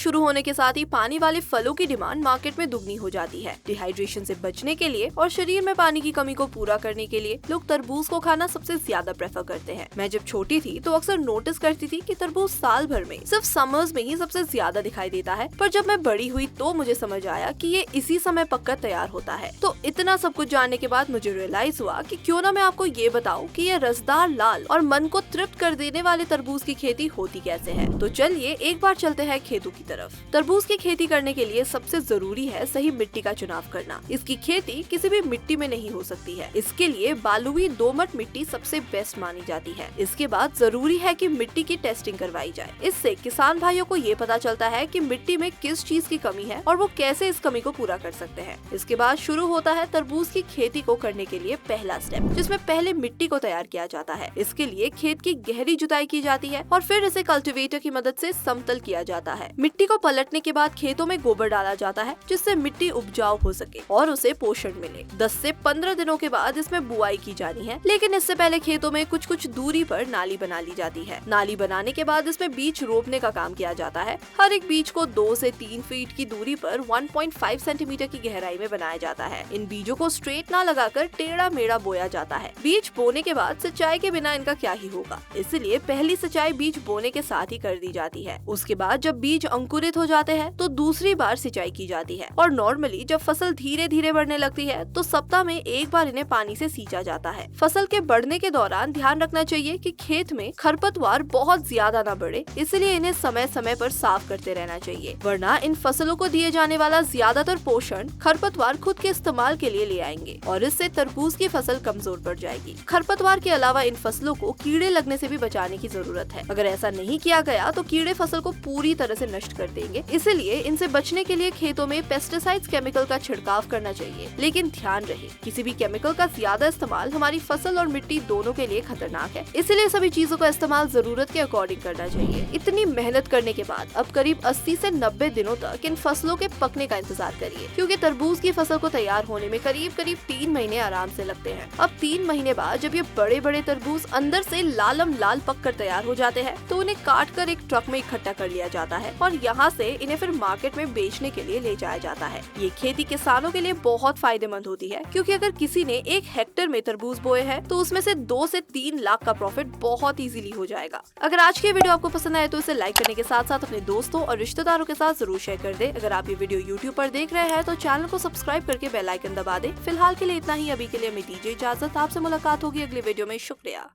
शुरू होने के साथ ही पानी वाले फलों की डिमांड मार्केट में दुगनी हो जाती है। डिहाइड्रेशन से बचने के लिए और शरीर में पानी की कमी को पूरा करने के लिए लोग तरबूज को खाना सबसे ज्यादा प्रेफर करते हैं। मैं जब छोटी थी तो अक्सर नोटिस करती थी कि तरबूज साल भर में सिर्फ समर्स में ही सबसे ज्यादा दिखाई देता है, पर जब मैं बड़ी हुई तो मुझे समझ आया कि ये इसी समय पककर तैयार होता है। तो इतना सब कुछ जानने के बाद मुझे रियलाइज हुआ कि क्यों ना मैं आपको ये बताऊं कि ये रसदार, लाल और मन को तृप्त कर देने वाले तरबूज की खेती होती कैसे है। तो चलिए एक बार चलते हैं खेतों की तरफ। तरबूज की खेती करने के लिए सबसे जरूरी है सही मिट्टी का चुनाव करना। इसकी खेती किसी भी मिट्टी में नहीं हो सकती है। इसके लिए बालुई दोमट मिट्टी सबसे बेस्ट मानी जाती है। इसके बाद जरूरी है कि मिट्टी की टेस्टिंग करवाई जाए। इससे किसान भाइयों को ये पता चलता है कि मिट्टी में किस चीज की कमी है और वो कैसे इस कमी को पूरा कर सकते हैं। इसके बाद शुरू होता है तरबूज की खेती को करने के लिए पहला स्टेप, जिसमें पहले मिट्टी को तैयार किया जाता है। इसके लिए खेत की गहरी जुताई की जाती है और फिर इसे कल्टीवेटर की मदद से समतल किया जाता है। मिट्टी को पलटने के बाद खेतों में गोबर डाला जाता है, जिससे मिट्टी उपजाऊ हो सके और उसे पोषण मिले। 10 से 15 दिनों के बाद इसमें बुआई की जानी है, लेकिन इससे पहले खेतों में कुछ दूरी पर नाली बना ली जाती है। नाली बनाने के बाद इसमें बीज रोपने का काम किया जाता है। हर एक बीज को 2 से 3 फीट की दूरी पर 1.5 सेंटीमीटर की गहराई में बनाया जाता है। इन बीजों को स्ट्रेट ना लगाकर टेढ़ा मेढ़ा बोया जाता है। बीज बोने के बाद सिंचाई के बिना इनका क्या ही होगा, इसलिए पहली सिंचाई बीज बोने के साथ ही कर दी जाती है। उसके बाद जब बीज अंकुरित हो जाते हैं तो दूसरी बार सिंचाई की जाती है और नॉर्मली जब फसल धीरे धीरे बढ़ने लगती है तो सप्ताह में एक बार इन्हें पानी से सींचा जाता है। फसल के बढ़ने के दौरान ध्यान रखना चाहिए कि खेत में खरपतवार बहुत ज्यादा न बढ़े, इसलिए इन्हें समय समय पर साफ करते रहना चाहिए, वरना इन फसलों को दिए जाने वाला ज्यादातर पोषण खरपतवार खुद के इस्तेमाल के लिए ले आएंगे और इससे तरबूज की फसल कमजोर पड़ जाएगी। खरपतवार के अलावा इन फसलों को कीड़े लगने से भी बचाने की जरूरत है। अगर ऐसा नहीं किया गया तो कीड़े फसल को पूरी तरह से नष्ट कर देंगे। इसलिए इनसे बचने के लिए खेतों में पेस्टिसाइड्स केमिकल का छिड़काव करना चाहिए, लेकिन ध्यान रहे किसी भी केमिकल का ज्यादा इस्तेमाल हमारी फसल और मिट्टी दोनों के लिए खतरनाक है। इसलिए सभी चीजों का इस्तेमाल जरूरत के अकॉर्डिंग करना चाहिए। इतनी मेहनत करने के बाद अब करीब 80 से 90 दिनों तक इन फसलों के पकने का इंतजार करिए, क्योंकि तरबूज की फसल को तैयार होने में करीब 3 महीने आराम से लगते हैं। अब 3 महीने बाद जब ये बड़े बड़े तरबूज अंदर से लालम लाल पक कर तैयार हो जाते हैं तो उन्हें काट कर एक ट्रक में इकट्ठा कर लिया जाता है और यहाँ से इन्हें फिर मार्केट में बेचने के लिए ले जाया जाता है। ये खेती किसानों के लिए बहुत फायदेमंद होती है, क्योंकि अगर किसी ने 1 हेक्टेयर में तरबूज बोए हैं तो उसमें से 2 से 3 लाख का प्रॉफिट बहुत इजीली हो जाएगा। अगर आज की वीडियो आपको पसंद आए तो इसे लाइक करने के साथ साथ अपने दोस्तों और रिश्तेदारों के साथ जरूर शेयर कर दे। अगर आप ये वीडियो यूट्यूब पर देख रहे हैं तो चैनल को सब्सक्राइब करके बेल आइकन दबा दे। फिलहाल के लिए इतना ही। अभी के लिए मैं दीजिए इजाजत। आपसे मुलाकात होगी अगली वीडियो में। शुक्रिया।